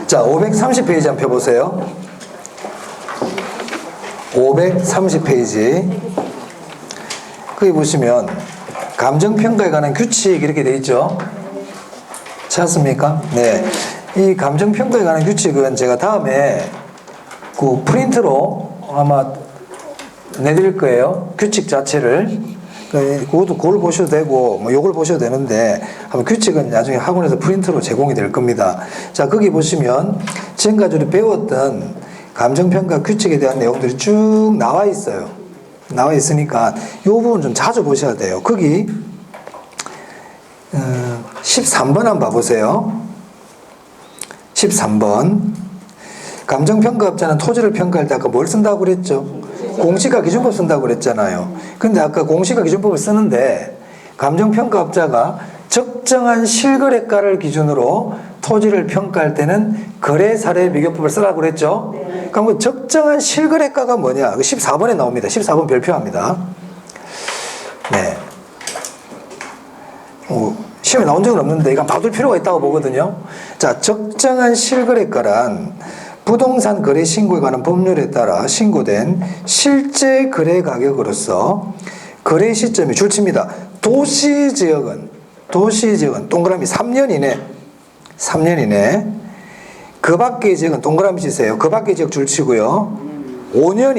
자, 530페이지 한번 펴보세요. 530페이지. 거기 보시면 감정평가에 관한 규칙 이렇게 돼 있죠. 찾았습니까? 네. 이 감정평가에 관한 규칙은 제가 다음에 그 프린트로 아마 내드릴 거예요. 규칙 자체를. 그걸 보셔도 되고, 뭐 요걸 보셔도 되는데, 한번 규칙은 나중에 학원에서 프린트로 제공이 될 겁니다. 자, 거기 보시면 지금까지 우리 배웠던 감정평가 규칙에 대한 내용들이 쭉 나와 있어요. 나와 있으니까 이 부분 좀 자주 보셔야 돼요. 거기 13번 한번 봐보세요. 13번. 감정평가업자는 토지를 평가할 때 아까 뭘 쓴다고 그랬죠? 공시가 기준법 쓴다고 그랬잖아요. 근데 아까 공시가 기준법을 쓰는데 감정평가업자가 적정한 실거래가를 기준으로 토지를 평가할 때는 거래사례 비교법을 쓰라고 그랬죠? 그럼 그 적정한 실거래가가 뭐냐? 14번에 나옵니다. 14번 별표합니다. 네. 시험에 나온 적은 없는데 이건 봐둘 필요가 있다고 보거든요. 자, 적정한 실거래가란 부동산 거래 신고에 관한 법률에 따라 신고된 실제 거래 가격으로서 거래 시점이 줄칩니다. 도시지역은 동그라미 3년 이내 그 밖의 지역은 동그라미 치세요. 그 밖의 지역 줄치고요. 5년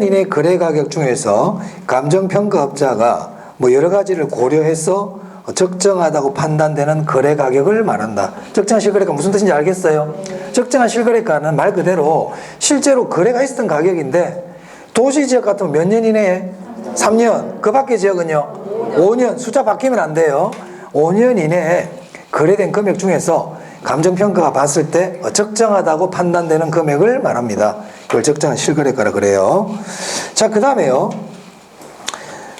이내 거래 가격 중에서 감정평가업자가 뭐 여러 가지를 고려해서 적정하다고 판단되는 거래 가격을 말한다. 적정한 실거래가 무슨 뜻인지 알겠어요? 적정한 실거래가는 말 그대로 실제로 거래가 있었던 가격인데 도시지역 같으면 몇 년 이내에? 3년. 그 밖의 지역은요? 5년. 숫자 바뀌면 안 돼요. 5년 이내에 거래된 금액 중에서 감정평가가 봤을 때 적정하다고 판단되는 금액을 말합니다. 이걸 적정한 실거래가라 그래요. 자, 그 다음에요.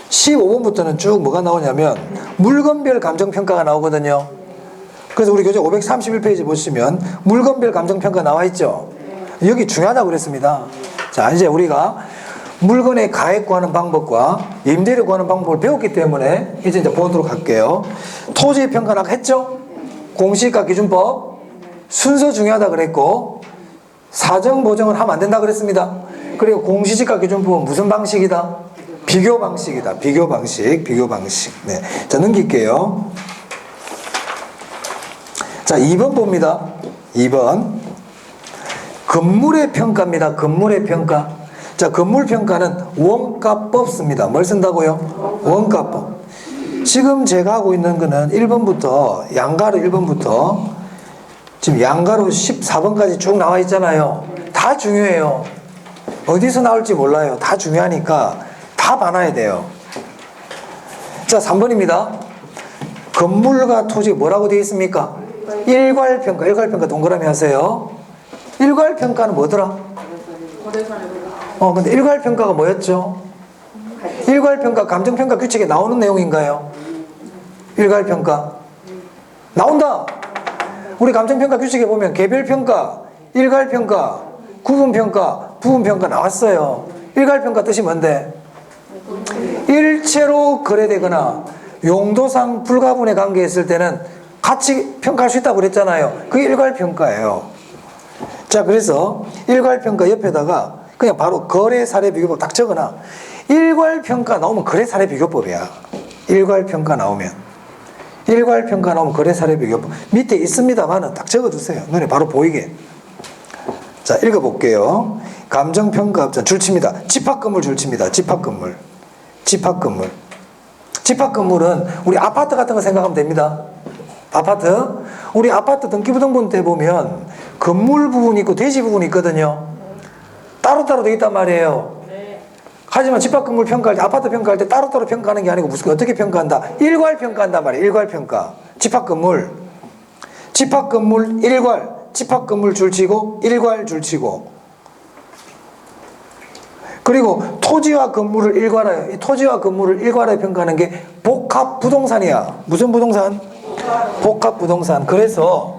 15번부터는 쭉 뭐가 나오냐면 물건별 감정평가가 나오거든요. 그래서 우리 교재 531페이지 보시면 물건별 감정평가 나와 있죠. 여기 중요하다고 그랬습니다. 자, 이제 우리가 물건의 가액 구하는 방법과 임대료 구하는 방법을 배웠기 때문에 이제 보도록 할게요. 토지 평가는 아까 했죠? 공시가 기준법 순서 중요하다 그랬고 사정 보정은 하면 안 된다 그랬습니다. 그리고 공시지가 기준법은 무슨 방식이다? 비교 방식이다. 비교 방식. 네. 자, 넘길게요. 자, 2번 봅니다. 2번. 건물의 평가입니다. 건물의 평가. 자, 건물 평가는 원가법 씁니다. 뭘 쓴다고요? 원가법. 지금 제가 하고 있는 거는 1번부터, 양가로 1번부터, 지금 양가로 14번까지 쭉 나와 있잖아요. 다 중요해요. 어디서 나올지 몰라요. 다 중요하니까 다 봐놔야 돼요. 자, 3번입니다. 건물과 토지 뭐라고 되어 있습니까? 일괄평가 동그라미 하세요. 일괄평가는 뭐더라? 근데 일괄평가가 뭐였죠? 일괄평가 감정평가 규칙에 나오는 내용인가요? 일괄평가 나온다. 우리 감정평가 규칙에 보면 개별평가, 일괄평가, 구분평가, 부분평가 나왔어요. 일괄평가 뜻이 뭔데? 일체로 거래되거나 용도상 불가분의 관계에 있을 때는 같이 평가할 수 있다고 그랬잖아요. 그게 일괄평가예요. 자, 그래서 일괄평가 옆에다가 그냥 바로 거래사례 비교법 딱 적어놔. 일괄평가 나오면 거래사례 비교법이야. 일괄평가 나오면 거래사례 비교법 밑에 있습니다만은 딱 적어두세요. 눈에 바로 보이게. 자, 읽어볼게요. 감정평가업자 줄칩니다. 집합건물 줄칩니다. 집합건물은 우리 아파트 같은 거 생각하면 됩니다. 아파트. 우리 아파트 등기부등본 때 보면 건물 부분이 있고 대지 부분이 있거든요. 따로따로 돼 있단 말이에요. 하지만 집합건물 평가할 때, 아파트 평가할 때 따로따로 평가하는 게 아니고 무슨 어떻게 평가한다? 일괄평가한단 말이에요. 일괄평가. 집합건물 일괄. 집합건물 줄치고 일괄 줄치고. 그리고 토지와 건물을 일괄하여, 이 토지와 건물을 일괄하여 평가하는 게 복합부동산이야. 무슨 부동산? 복합부동산. 그래서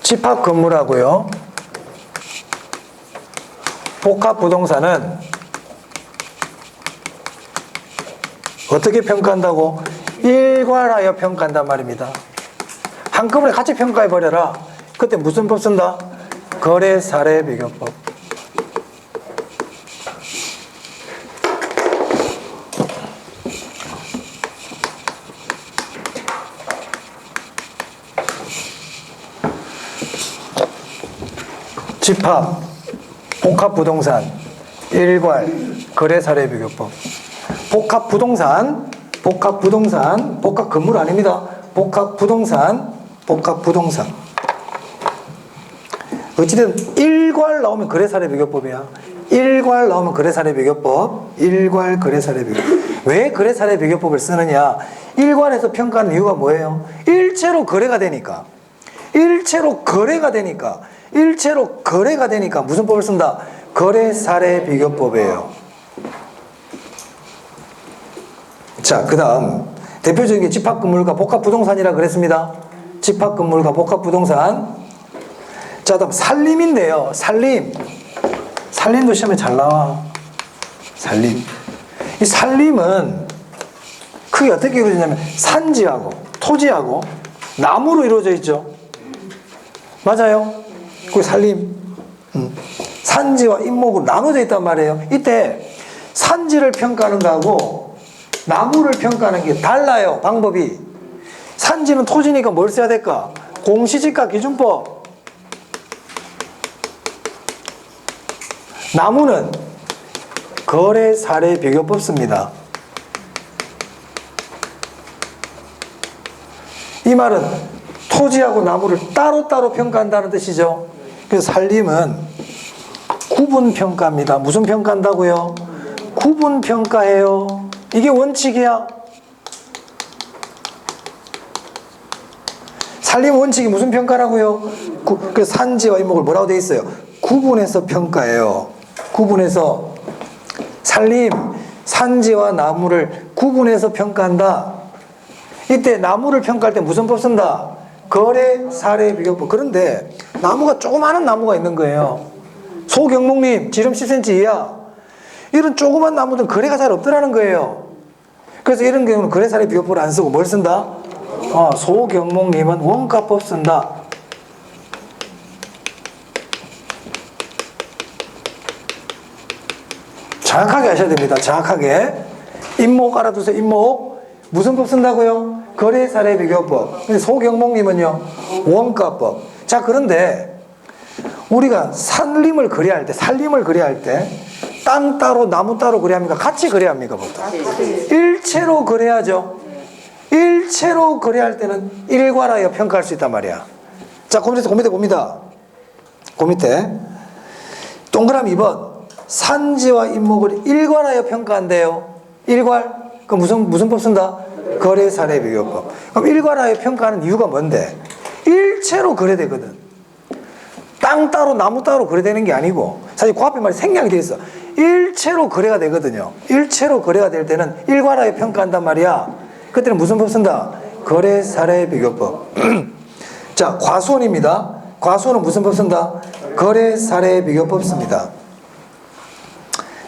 집합 건물하고요, 복합부동산은 어떻게 평가한다고? 일괄하여 평가한단 말입니다. 한꺼번에 같이 평가해버려라. 그때 무슨 법 쓴다? 거래사례비교법. 집합, 복합부동산, 일괄, 거래사례비교법. 복합부동산, 복합건물 아닙니다. 복합부동산. 어찌든 일괄 나오면 거래사례비교법이야. 일괄 나오면 거래사례비교법. 일괄 거래사례비교법. 왜 거래사례비교법을 쓰느냐? 일괄해서 평가하는 이유가 뭐예요? 일체로 거래가 되니까. 일체로 거래가 되니까 무슨 법을 쓴다? 거래사례비교법이에요. 자, 그 다음 대표적인 게 집합건물과 복합부동산이라 그랬습니다. 집합건물과 복합부동산. 자, 다음 산림인데요. 산림도 시험에 잘 나와. 산림. 이 산림은 크게 어떻게 이루어지냐면 산지하고 토지하고 나무로 이루어져 있죠. 맞아요? 그 산림. 산지와 인목으로 나눠져 있단 말이에요. 이때 산지를 평가하는 거하고 나무를 평가하는 게 달라요. 방법이. 산지는 토지니까 뭘 써야 될까? 공시지가 기준법. 나무는 거래사례비교법 씁니다. 이 말은 토지하고 나무를 따로따로 평가한다는 뜻이죠. 그래서 산림은 구분평가입니다. 무슨 평가한다고요? 구분평가해요. 이게 원칙이야. 산림 원칙이 무슨 평가라고요? 그 산지와 인목을 뭐라고 되어 있어요? 구분해서 평가해요. 구분해서. 산림, 산지와 나무를 구분해서 평가한다. 이때 나무를 평가할 때 무슨 법 쓴다? 거래사례비교법. 그런데 나무가 조그마한 나무가 있는 거예요. 소경목님, 지름 10cm 이하. 이런 조그만 나무들은 거래가 잘 없더라는 거예요. 그래서 이런 경우는 거래사례비교법을 안 쓰고 뭘 쓴다? 소경목님은 원가법 쓴다. 정확하게 하셔야 됩니다. 정확하게. 인목 알아두세요. 인목. 무슨 법 쓴다고요? 거래사례비교법. 소경목님은요, 원가법. 자, 그런데 우리가 산림을 거래할 때, 땅 따로 나무 따로 거래합니까? 같이 거래합니까? 보통? 일체로 거래하죠. 일체로 거래할 때는 일괄하여 평가할 수 있단 말이야. 자, 그 밑에 봅니다. 그 밑에 동그라미 2번. 산지와 인목을 일괄하여 평가한대요. 일괄? 그럼 무슨 법 쓴다? 거래사례비교법. 그럼 일괄하여 평가하는 이유가 뭔데? 일체로 거래되거든. 땅 따로 나무 따로 거래되는 게 아니고, 사실 그 앞에 말이 생략이 돼 있어. 일체로 거래가 되거든요. 일체로 거래가 될 때는 일괄하여 평가한단 말이야. 그때는 무슨 법 쓴다? 거래사례비교법. 자, 과수원입니다. 과수원은 무슨 법 쓴다? 거래사례비교법 씁니다.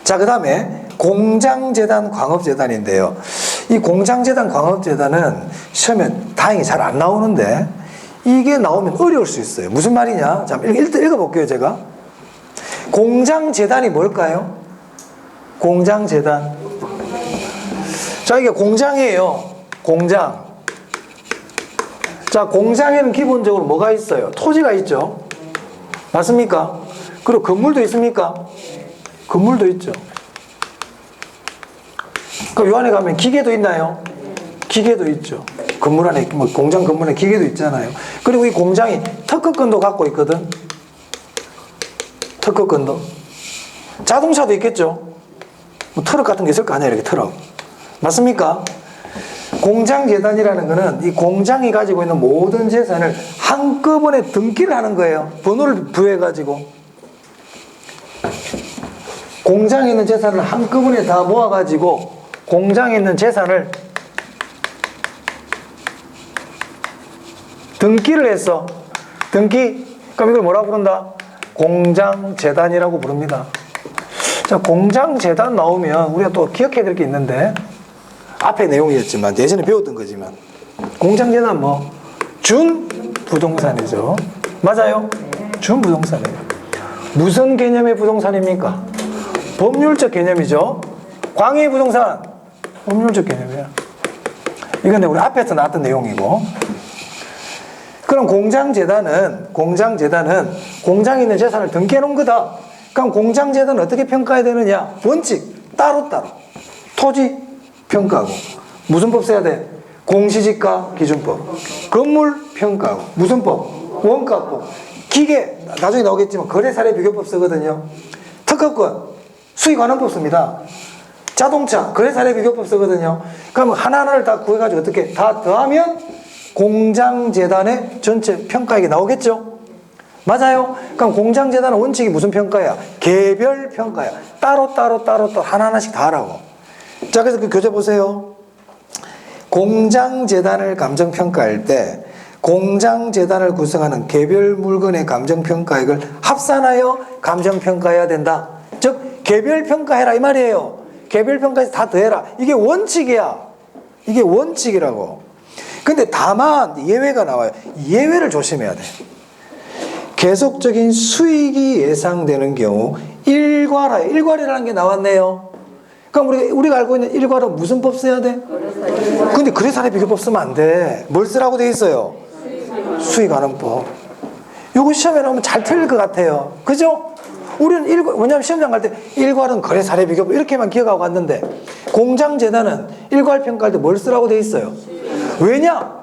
자, 그 다음에 공장재단, 광업재단인데요. 이 공장재단, 광업재단은 시험에 다행히 잘 안 나오는데 이게 나오면 어려울 수 있어요. 무슨 말이냐? 자, 일단 읽어볼게요, 제가. 공장재단이 뭘까요? 공장재단. 자, 이게 공장이에요. 공장. 자, 공장에는 기본적으로 뭐가 있어요? 토지가 있죠. 맞습니까? 그리고 건물도 있습니까? 건물도 있죠. 그 요 안에 가면 기계도 있나요? 기계도 있죠. 건물 안에, 공장 건물에 기계도 있잖아요. 그리고 이 공장이 특허권도 갖고 있거든. 특허권도. 자동차도 있겠죠. 트럭 같은 게 있을 거 아니에요, 이렇게 트럭. 맞습니까? 공장재단이라는 거는 이 공장이 가지고 있는 모든 재산을 한꺼번에 등기를 하는 거예요. 번호를 부여해가지고. 공장에 있는 재산을 한꺼번에 다 모아가지고 공장에 있는 재산을 등기를 했어. 등기. 그럼 이걸 뭐라고 부른다? 공장재단이라고 부릅니다. 자, 공장재단 나오면 우리가 또 기억해야 될 게 있는데, 앞에 내용이었지만, 예전에 배웠던 거지만, 공장재단 뭐, 준부동산이죠. 맞아요? 준부동산이에요. 무슨 개념의 부동산입니까? 법률적 개념이죠. 광의부동산, 법률적 개념이야. 이건 우리 앞에서 나왔던 내용이고. 그럼 공장재단은 공장에 있는 재산을 등기해 놓은 거다. 그럼 공장재단은 어떻게 평가해야 되느냐? 원칙, 따로따로. 토지 평가하고. 무슨 법 써야 돼? 공시지가 기준법. 건물 평가하고. 무슨 법? 원가법. 기계, 나중에 나오겠지만 거래사례 비교법 쓰거든요. 특허권, 수익환원법 씁니다. 자동차, 거래사례 비교법 쓰거든요. 그럼 하나하나를 다 구해가지고 어떻게 다 더하면 공장재단의 전체 평가액이 나오겠죠? 맞아요? 그럼 공장재단의 원칙이 무슨 평가야? 개별 평가야. 따로 하나하나씩 다 하라고. 자, 그래서 그 교재 보세요. 공장재단을 감정평가할 때 공장재단을 구성하는 개별 물건의 감정평가액을 합산하여 감정평가해야 된다. 즉 개별평가해라 이 말이에요. 개별평가해서 다 더해라. 이게 원칙이야. 이게 원칙이라고. 근데 다만 예외가 나와요. 예외를 조심해야 돼. 계속적인 수익이 예상되는 경우 일괄이라는 게 나왔네요. 그럼 우리가 알고 있는 일괄은 무슨 법 써야 돼? 근데 거래사례 비교법 쓰면 안 돼. 뭘 쓰라고 돼 있어요? 수익환원법. 요거 시험에 나오면 잘 틀릴 것 같아요. 그죠? 우리는 왜냐하면 시험장 갈 때 일괄은 거래사례 비교법 이렇게만 기억하고 갔는데 공장재단은 일괄평가할 때 뭘 쓰라고 돼 있어요? 왜냐?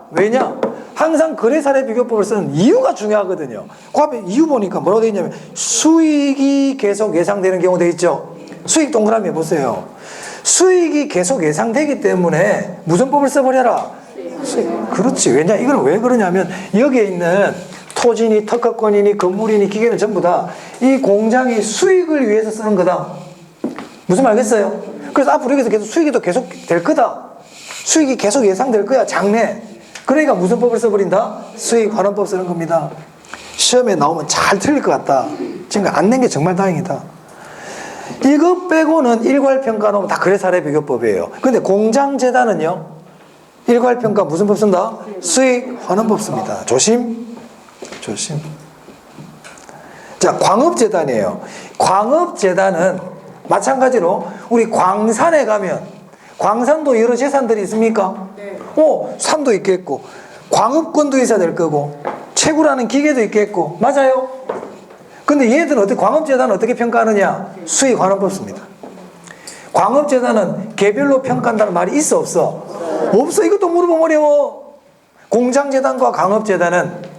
항상 거래사례 비교법을 쓰는 이유가 중요하거든요. 그 앞에 이유 보니까 뭐라고 돼 있냐면 수익이 계속 예상되는 경우 돼 있죠. 수익 동그라미 해보세요. 수익이 계속 예상되기 때문에 무슨 법을 써버려라? 수익. 그렇지. 왜냐? 이건 왜 그러냐면 여기에 있는 토지니 특허권이니 건물이니 기계는 전부 다 이 공장이 수익을 위해서 쓰는 거다. 무슨 말 알겠어요? 그래서 앞으로 여기서 계속 수익이 또 계속 될 거다. 수익이 계속 예상될 거야. 장래. 그러니까 무슨 법을 써버린다? 수익환원법 쓰는 겁니다. 시험에 나오면 잘 틀릴 것 같다. 지금 안 낸 게 정말 다행이다. 이거 빼고는 일괄평가 나오면 다 거래사례 비교법이에요. 근데 공장재단은요? 일괄평가 무슨 법 쓴다? 수익환원법 씁니다. 조심. 자, 광업재단이에요. 광업재단은 마찬가지로 우리 광산에 가면 광산도 여러 재산들이 있습니까? 네. 산도 있겠고 광업권도 있어야 될 거고 채굴하는 기계도 있겠고 맞아요? 근데 얘들은 광업재단은 어떻게 평가하느냐? 수익환원법 씁니다. 광업재단은 개별로 평가한다는 말이 있어 없어? 없어. 이것도 물어보면 어려워. 공장재단과 광업재단은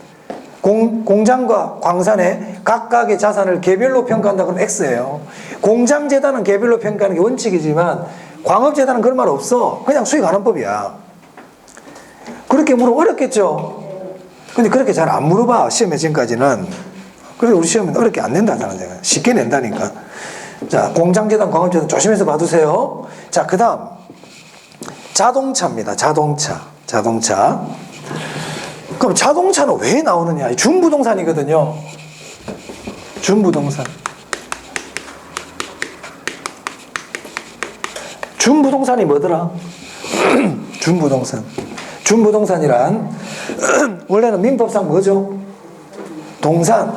공장과 광산의 각각의 자산을 개별로 평가한다 그러면 X예요. 공장재단은 개별로 평가하는 게 원칙이지만 광업재단은 그런 말 없어. 그냥 수익환원법이야. 그렇게 물어보면 어렵겠죠. 근데 그렇게 잘 안 물어봐. 시험에 지금까지는. 그래서 우리 시험은 어렵게 안 낸다잖아. 내가 쉽게 낸다니까. 자, 공장재단, 광업재단 조심해서 봐두세요. 자, 그 다음 자동차입니다. 자동차. 그럼 자동차는 왜 나오느냐? 준부동산이거든요. 준부동산이 뭐더라? 준부동산이란 원래는 민법상 뭐죠? 동산.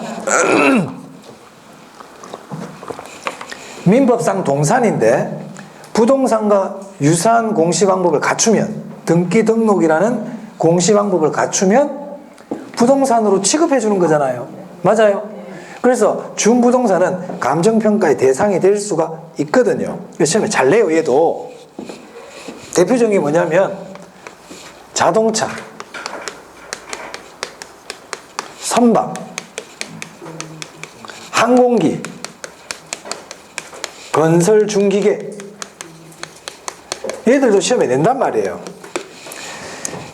민법상 동산인데 부동산과 유사한 공시방법을 갖추면 등기 등록이라는 공시방법을 갖추면 부동산으로 취급해 주는 거잖아요. 맞아요? 그래서 준부동산은 감정평가의 대상이 될 수가 있거든요. 시험에 잘 내요. 얘도 대표적인 게 뭐냐면 자동차, 선박, 항공기, 건설 중기계 얘들도 시험에 낸단 말이에요.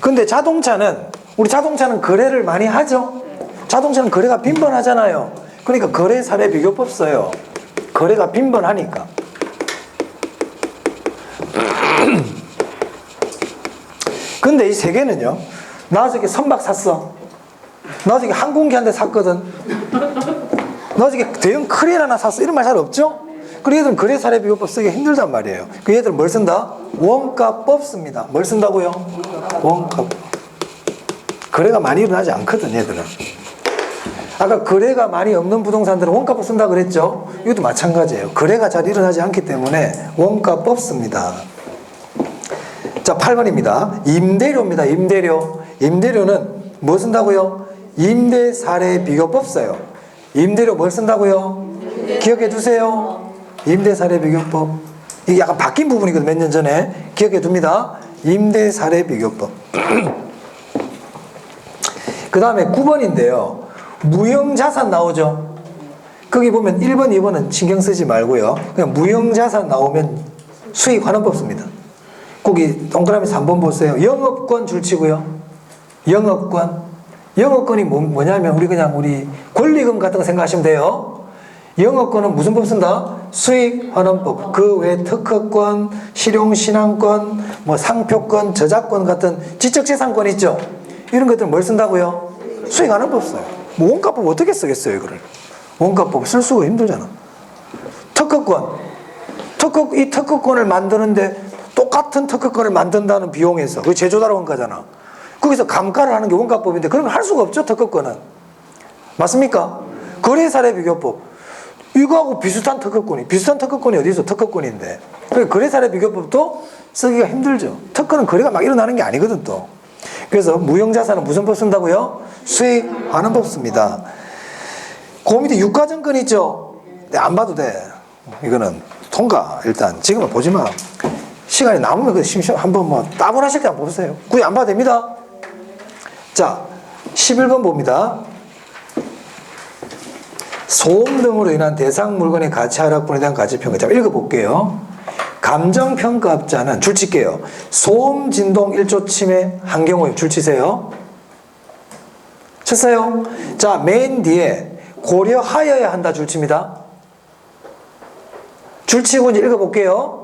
근데 우리 자동차는 거래를 많이 하죠. 자동차는 거래가 빈번하잖아요. 그러니까 거래 사례 비교법 써요. 거래가 빈번하니까. 근데 이 세 개는요. 나 저기 선박 샀어. 나 저기 항공기 한 대 샀거든. 나 저기 대형 크레인 하나 샀어. 이런 말 잘 없죠? 그래 얘들은 거래 사례 비교법 쓰기 힘들단 말이에요. 그 얘들은 뭘 쓴다? 원가법 씁니다. 뭘 쓴다고요? 원가법. 거래가 많이 일어나지 않거든 얘들은. 아까 거래가 많이 없는 부동산들은 원가법 쓴다 그랬죠? 이것도 마찬가지예요. 거래가 잘 일어나지 않기 때문에 원가법 씁니다. 자, 8번입니다. 임대료입니다. 임대료. 임대료는 뭐 쓴다고요? 임대 사례 비교법 써요. 임대료 뭘 쓴다고요? 기억해 두세요. 임대 사례 비교법. 이게 약간 바뀐 부분이거든, 몇 년 전에. 기억해 둡니다. 임대 사례 비교법. 그 다음에 9번인데요. 무형자산 나오죠? 거기 보면 1번, 2번은 신경 쓰지 말고요. 그냥 무형자산 나오면 수익환원법 씁니다. 거기 동그라미 3번 보세요. 영업권 줄치고요. 영업권. 영업권이 뭐냐면 우리 권리금 같은 거 생각하시면 돼요. 영업권은 무슨 법 쓴다? 수익환원법. 그 외 특허권, 실용신앙권, 뭐 상표권, 저작권 같은 지적재산권 있죠? 이런 것들 뭘 쓴다고요? 수익환원법 써요. 뭐 원가법 어떻게 쓰겠어요, 이거를? 원가법 쓸 수가 힘들잖아. 특허권. 이 특허권을 만드는데 똑같은 특허권을 만든다는 비용에서, 그게 제조자로 원가잖아. 거기서 감가를 하는 게 원가법인데 그런 걸 할 수가 없죠, 특허권은. 맞습니까? 거래사례 비교법. 이거하고 비슷한 특허권이 어디 있어? 특허권인데. 거래사례 비교법도 쓰기가 힘들죠. 특허는 거래가 막 일어나는 게 아니거든, 또. 그래서 무형자산은 무슨 법 쓴다고요? 수익환원법 씁니다. 그 밑에 유가증권 있죠? 네, 안 봐도 돼. 이거는 통과. 일단 지금은 보지 마. 시간이 남으면 한번 뭐 따분하실 때 한번 보세요. 굳이 안 봐도 됩니다. 자, 11번 봅니다. 소음 등으로 인한 대상 물건의 가치 하락분에 대한 가치평가. 자, 읽어볼게요. 감정평가업자는 줄칠게요. 소음, 진동, 1조 침해, 환경오염 줄치세요. 쳤어요? 자, 맨 뒤에 고려하여야 한다 줄칩니다. 줄치고 이제 읽어볼게요.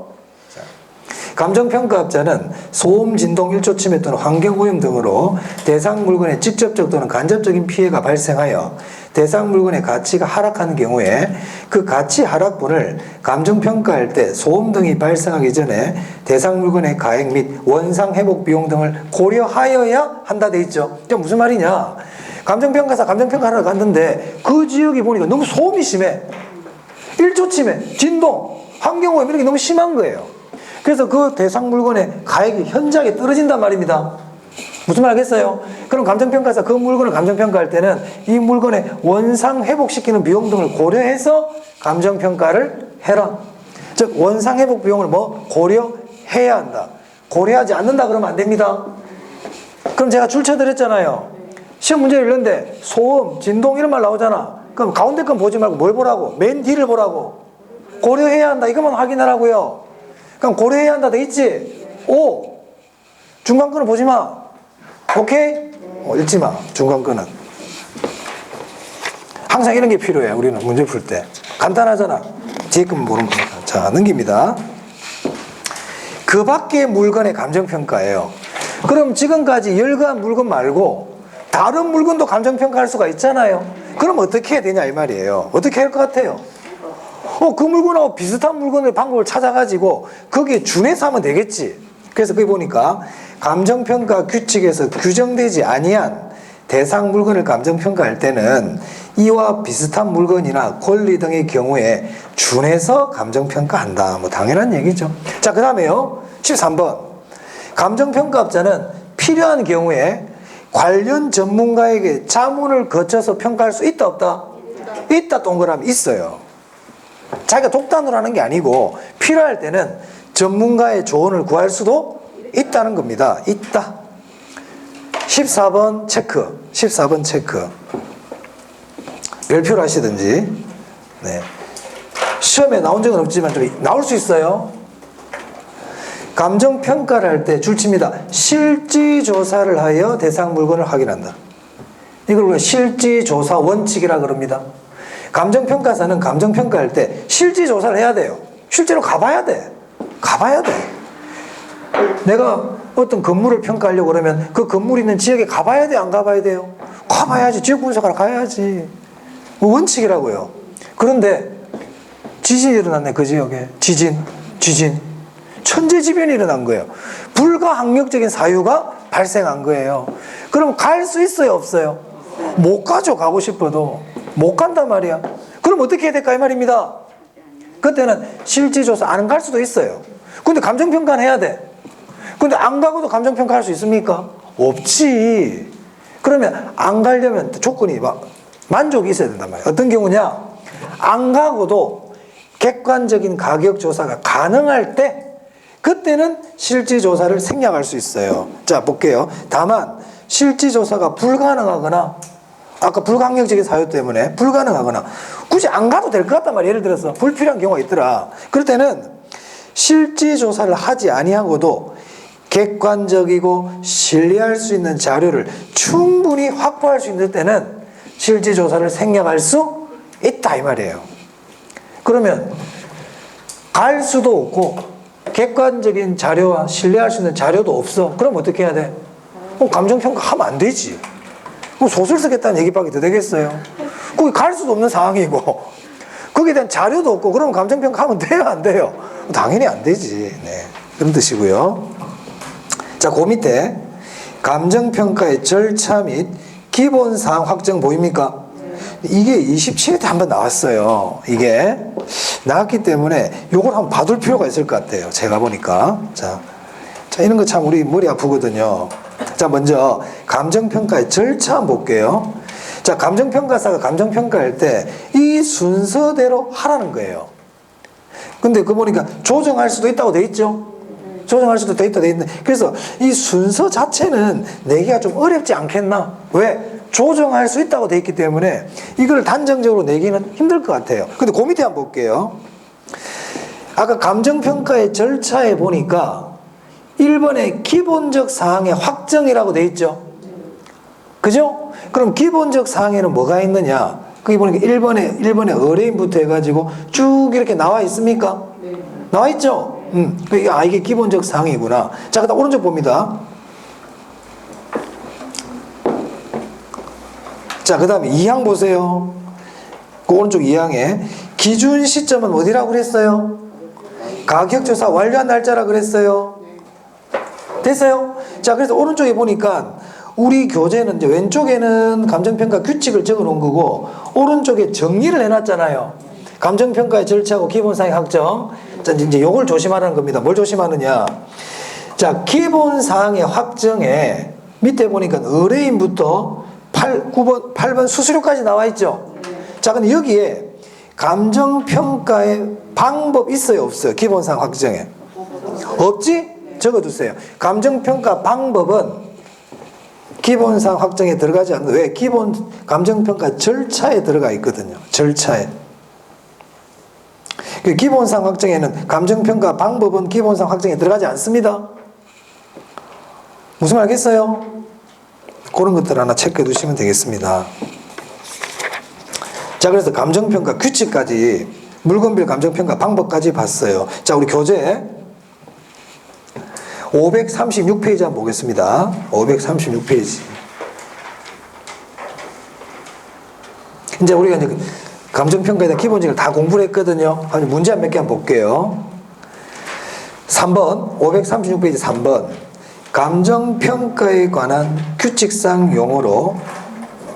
감정평가업자는 소음, 진동, 1조 침해 또는 환경오염 등으로 대상 물건에 직접적 또는 간접적인 피해가 발생하여 대상 물건의 가치가 하락하는 경우에 그 가치 하락분을 감정평가할 때 소음 등이 발생하기 전에 대상 물건의 가액 및 원상 회복 비용 등을 고려하여야 한다 돼 있죠. 이게 무슨 말이냐? 감정평가사 감정평가하러 갔는데 그 지역이 보니까 너무 소음이 심해. 1조 침해, 진동, 환경오염 이런 게 너무 심한 거예요. 그래서 그 대상 물건의 가액이 현저하게 떨어진단 말입니다. 무슨 말 하겠어요? 그럼 감정평가사 그 물건을 감정평가할 때는 이 물건의 원상 회복시키는 비용 등을 고려해서 감정평가를 해라. 즉 원상 회복 비용을 뭐 고려해야 한다. 고려하지 않는다 그러면 안 됩니다. 그럼 제가 줄쳐드렸잖아요. 시험 문제 읽는데 소음, 진동 이런 말 나오잖아. 그럼 가운데 건 보지 말고 뭘 보라고? 맨 뒤를 보라고. 고려해야 한다. 이것만 확인하라고요. 그럼 고려해야 한다 돼 있지? 오. 중간 거는 보지 마. 오케이? 읽지 마. 중간 거는. 항상 이런 게 필요해. 우리는 문제 풀 때. 간단하잖아. 뒤에 거만 보는 거니까. 자, 넘깁니다. 그 밖의 물건의 감정평가예요. 그럼 지금까지 열거한 물건 말고 다른 물건도 감정평가할 수가 있잖아요. 그럼 어떻게 해야 되냐 이 말이에요. 어떻게 할 것 같아요? 그 물건하고 비슷한 물건의 방법을 찾아가지고 거기에 준해서 하면 되겠지. 그래서 거기 보니까 감정평가 규칙에서 규정되지 아니한 대상 물건을 감정평가할 때는 이와 비슷한 물건이나 권리 등의 경우에 준해서 감정평가한다. 뭐 당연한 얘기죠. 자, 그 다음에요. 13번. 감정평가업자는 필요한 경우에 관련 전문가에게 자문을 거쳐서 평가할 수 있다 없다? 있다 동그라미 있어요. 자기가 독단으로 하는 게 아니고 필요할 때는 전문가의 조언을 구할 수도 있다는 겁니다. 있다. 14번 체크. 14번 체크. 별표를 하시든지. 네. 시험에 나온 적은 없지만 좀 나올 수 있어요. 감정평가를 할 때 줄칩니다. 실지조사를 하여 대상 물건을 확인한다. 이걸 우리가 실지조사 원칙이라 그럽니다. 감정평가사는 감정평가할 때 실지조사를 해야 돼요. 실제로 가봐야 돼. 가봐야 돼. 내가 어떤 건물을 평가하려고 그러면 그 건물이 있는 지역에 가봐야 돼, 안 가봐야 돼요? 가봐야지. 지역 분석하러 가야지. 원칙이라고요. 그런데 지진이 일어났네, 그 지역에. 지진. 천재지변이 일어난 거예요. 불가항력적인 사유가 발생한 거예요. 그럼 갈 수 있어요, 없어요? 못 가죠, 가고 싶어도. 못 간단 말이야. 그럼 어떻게 해야 될까, 이 말입니다. 그때는 실질조사 안 갈 수도 있어요. 근데 감정평가는 해야 돼. 근데 안 가고도 감정평가 할 수 있습니까? 없지. 그러면 안 가려면 조건이 만족이 있어야 된단 말이야. 어떤 경우냐? 안 가고도 객관적인 가격조사가 가능할 때 그때는 실질조사를 생략할 수 있어요. 자, 볼게요. 다만 실질조사가 불가능하거나 아까 불가항력적인 사유 때문에 불가능하거나 굳이 안 가도 될 것 같단 말이에요. 예를 들어서 불필요한 경우가 있더라. 그럴 때는 실질조사를 하지 아니하고도 객관적이고 신뢰할 수 있는 자료를 충분히 확보할 수 있는 때는 실질조사를 생략할 수 있다 이 말이에요. 그러면 갈 수도 없고 객관적인 자료와 신뢰할 수 있는 자료도 없어. 그럼 어떻게 해야 돼? 감정평가 하면 안 되지. 소설 쓰겠다는 얘기밖에 더 되겠어요? 거기 갈 수도 없는 상황이고 거기에 대한 자료도 없고 그러면 감정평가 하면 돼요, 안 돼요? 당연히 안 되지. 네. 그런 뜻이고요. 자, 그 밑에 감정평가의 절차 및 기본사항 확정 보입니까? 이게 27회 때 한번 나왔어요. 이게 나왔기 때문에 요걸 한번 봐둘 필요가 있을 것 같아요. 제가 보니까. 자, 이런 거 참 우리 머리 아프거든요. 자, 먼저 감정평가의 절차 한번 볼게요. 자, 감정평가사가 감정평가할 때 이 순서대로 하라는 거예요. 근데 그 보니까 조정할 수도 있다고 돼 있죠? 조정할 수도 돼 있는데 그래서 이 순서 자체는 내기가 좀 어렵지 않겠나? 왜? 조정할 수 있다고 돼 있기 때문에 이걸 단정적으로 내기는 힘들 것 같아요. 근데 그 밑에 한번 볼게요. 아까 감정평가의 절차에 보니까 1번에 기본적 사항의 확정이라고 돼 있죠? 그죠? 그럼 기본적 사항에는 뭐가 있느냐? 거기 보니까 1번에 의뢰인부터 해가지고 쭉 이렇게 나와 있습니까? 네. 나와 있죠? 이게 기본적 사항이구나. 자, 그다음 오른쪽 봅니다. 자, 그 다음에 2항 보세요. 그 오른쪽 2항에 기준 시점은 어디라고 그랬어요? 가격조사 완료한 날짜라 그랬어요. 됐어요? 자, 그래서 오른쪽에 보니까 우리 교재는 이제 왼쪽에는 감정평가 규칙을 적어 놓은 거고 오른쪽에 정리를 해놨잖아요. 감정평가의 절차하고 기본사항의 확정. 자, 이제 요걸 조심하라는 겁니다. 뭘 조심하느냐? 자, 기본사항의 확정에 밑에 보니까 의뢰인부터 8번 수수료까지 나와 있죠? 자, 근데 여기에 감정평가의 방법 있어요, 없어요? 기본사항 확정에. 없지? 적어두세요. 감정평가 방법은 기본사항 확정에 들어가지 않는, 왜? 감정평가 절차에 들어가 있거든요. 절차에. 기본사항 확정에는 감정평가 방법은 기본사항 확정에 들어가지 않습니다. 무슨 말 알겠어요? 그런 것들 하나 체크해 두시면 되겠습니다. 자, 그래서 감정평가 규칙까지, 물건별 감정평가 방법까지 봤어요. 자, 우리 교재 536페이지 한번 보겠습니다. 536페이지. 이제 우리가 이제 감정평가에 대한 기본적으로 다 공부를 했거든요. 문제 몇 개 한번 볼게요. 3번, 536페이지 3번. 감정평가에 관한 규칙상 용어로,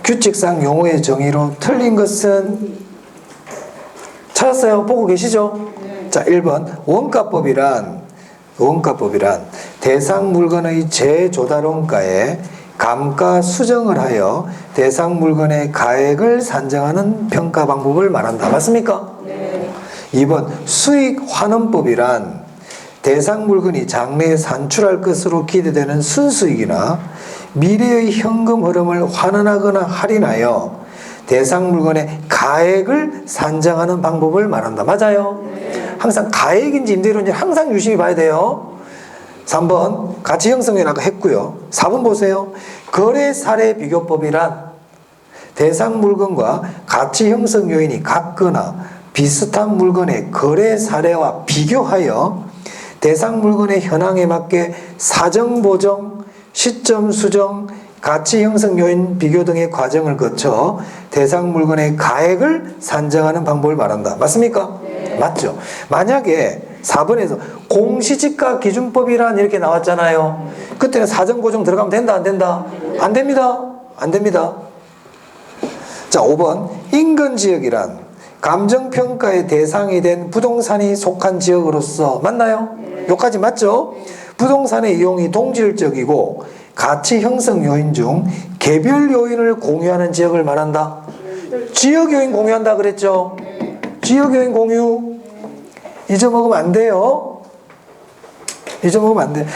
규칙상 용어의 정의로 틀린 것은 찾았어요? 보고 계시죠? 네. 자, 1번. 원가법이란 대상 물건의 재조달원가에 감가 수정을 하여 대상 물건의 가액을 산정하는 평가 방법을 말한다. 맞습니까? 네. 2번. 수익환원법이란 대상 물건이 장래에 산출할 것으로 기대되는 순수익이나 미래의 현금 흐름을 환원하거나 할인하여 대상 물건의 가액을 산정하는 방법을 말한다. 맞아요? 네. 항상 가액인지 임대료인지 항상 유심히 봐야 돼요. 3번 가치 형성이라고 아까 했고요. 4번 보세요. 거래 사례 비교법이란 대상 물건과 가치 형성 요인이 같거나 비슷한 물건의 거래 사례와 비교하여 대상 물건의 현황에 맞게 사정 보정, 시점 수정, 가치 형성 요인 비교 등의 과정을 거쳐 대상 물건의 가액을 산정하는 방법을 말한다. 맞습니까? 네. 맞죠? 만약에 4번에서 공시지가 기준법이란 이렇게 나왔잖아요. 그때는 사정고정 들어가면 된다, 안 된다? 안 됩니다. 안 됩니다. 자, 5번. 인근지역이란 감정평가의 대상이 된 부동산이 속한 지역으로서 맞나요? 여기까지 맞죠? 부동산의 이용이 동질적이고 가치 형성 요인 중 개별 요인을 공유하는 지역을 말한다. 지역 요인 공유한다 그랬죠? 지역 요인 공유. 잊어먹으면 안 돼요. 잊어먹으면 안 돼.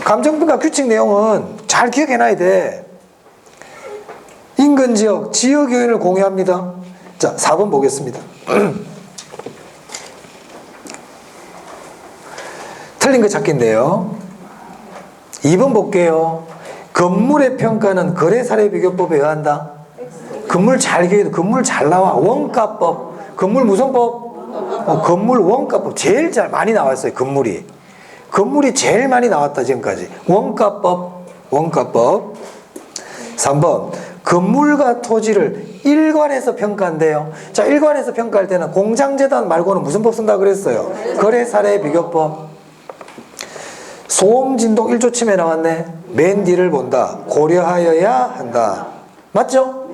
감정평가 규칙 내용은 잘 기억해놔야 돼. 인근 지역, 지역 요인을 공유합니다. 자, 4번 보겠습니다. 틀린 거 찾기인데요. 2번 볼게요. 건물의 평가는 거래사례비교법에 의한다. 건물 잘 기억해도 건물 잘 나와. 원가법. 건물 무슨 법? 건물 원가법. 제일 잘 많이 나왔어요. 건물이 제일 많이 나왔다 지금까지. 원가법. 3번. 건물과 토지를 일괄해서 평가한대요. 자, 일괄해서 평가할 때는 공장재단 말고는 무슨 법 쓴다 그랬어요? 거래사례비교법. 소음진동 1조 침해 나왔네. 맨 뒤를 본다. 고려하여야 한다. 맞죠?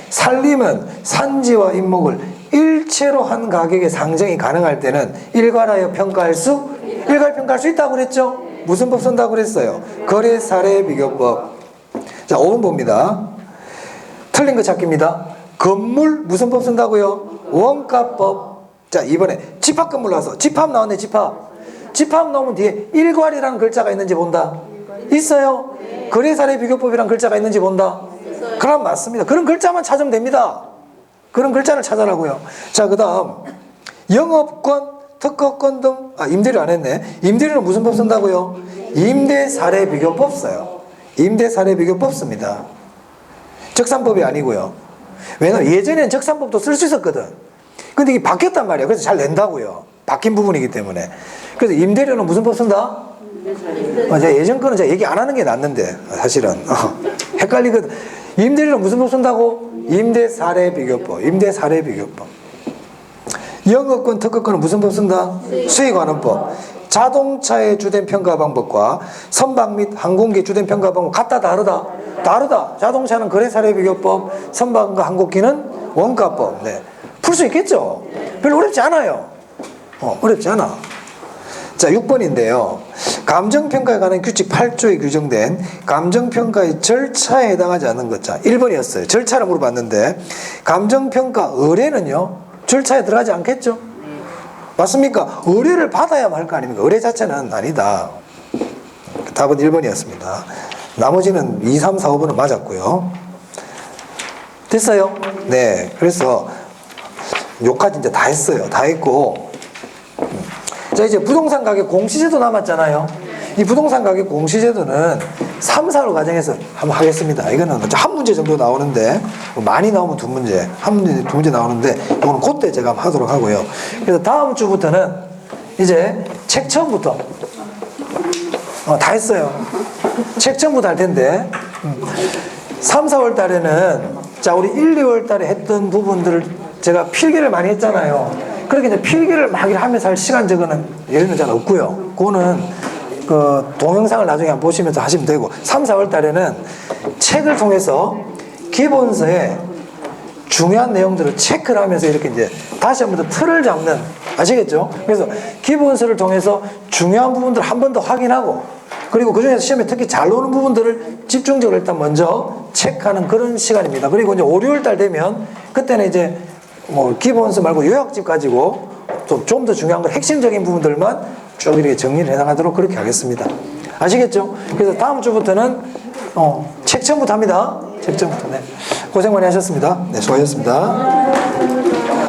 살림은 산지와 임목을 일체로 한 가격의 상정이 가능할 때는 일괄 평가할 수 있다고 그랬죠? 무슨 법 쓴다고 그랬어요? 거래사례비교법. 자, 5번 봅니다. 틀린 거 찾기입니다. 건물 무슨 법 쓴다고요? 원가법. 자, 이번에 집합건물 나와서 집합 나왔네. 집합 나오면 뒤에 일괄이라는 글자가 있는지 본다. 있어요? 거래사례비교법이라는 글자가 있는지 본다. 그럼 맞습니다. 그런 글자만 찾으면 됩니다. 그런 글자를 찾아라고요. 자, 그 다음 영업권, 특허권 등 임대료 안 했네. 임대료는 무슨 법 쓴다고요? 임대사례비교법 써요. 임대사례비교법 씁니다. 적산법이 아니고요. 왜냐면 예전에는 적산법도 쓸 수 있었거든. 근데 이게 바뀌었단 말이에요. 그래서 잘 낸다고요. 바뀐 부분이기 때문에. 그래서 임대료는 무슨 법 쓴다? 예전 거는 제가 얘기 안 하는 게 낫는데 사실은 헷갈리거든. 임대료는 무슨 법 쓴다고? 임대사례비교법. 영업권, 특허권은 무슨 법 쓴다? 수익관원법. 자동차의 주된 평가 방법과 선박 및 항공기 주된 평가 방법 같다 다르다? 다르다. 자동차는 거래사례비교법, 선박과 항공기는 원가법. 네. 풀 수 있겠죠? 별로 어렵지 않아요. 어렵지 않아. 자, 6번인데요. 감정평가에 관한 규칙 8조에 규정된 감정평가의 절차에 해당하지 않는 것. 자, 1번이었어요. 절차를 물어봤는데 감정평가 의뢰는요, 절차에 들어가지 않겠죠? 맞습니까? 의뢰를 받아야 할 거 아닙니까? 의뢰 자체는 아니다. 답은 1번이었습니다. 나머지는 2, 3, 4, 5번은 맞았고요. 됐어요? 네. 그래서 요까지 이제 다 했어요. 다 했고. 자, 이제 부동산 가격 공시제도 남았잖아요. 이 부동산 가격 공시제도는 3, 4로 가정해서 한번 하겠습니다. 이거는 한 문제 정도 나오는데, 많이 나오면 두 문제, 한 문제, 두 문제 나오는데, 이거는 그때 제가 한번 하도록 하고요. 그래서 다음 주부터는 이제 책 처음부터, 다 했어요. 책 처음부터 할 텐데, 3, 4월 달에는, 자, 우리 1, 2월 달에 했던 부분들을 제가 필기를 많이 했잖아요. 그렇게 이제 필기를 막 하면서 할 시간 적어는 여유는 잘 없고요. 그거는 그 동영상을 나중에 한번 보시면서 하시면 되고, 3, 4월 달에는 책을 통해서 기본서에 중요한 내용들을 체크를 하면서 이렇게 이제 다시 한 번 더 틀을 잡는, 아시겠죠? 그래서 기본서를 통해서 중요한 부분들을 한 번 더 확인하고, 그리고 그 중에서 시험에 특히 잘 나오는 부분들을 집중적으로 일단 먼저 체크하는 그런 시간입니다. 그리고 이제 5, 6월 달 되면 그때는 이제 뭐 기본서 말고 요약집 가지고 좀 더 중요한 걸 핵심적인 부분들만 쭉 이렇게 정리를 해나가도록 그렇게 하겠습니다. 아시겠죠? 그래서 다음 주부터는 책 처음부터 합니다. 책 처음부터. 네. 고생 많이 하셨습니다. 네, 수고하셨습니다.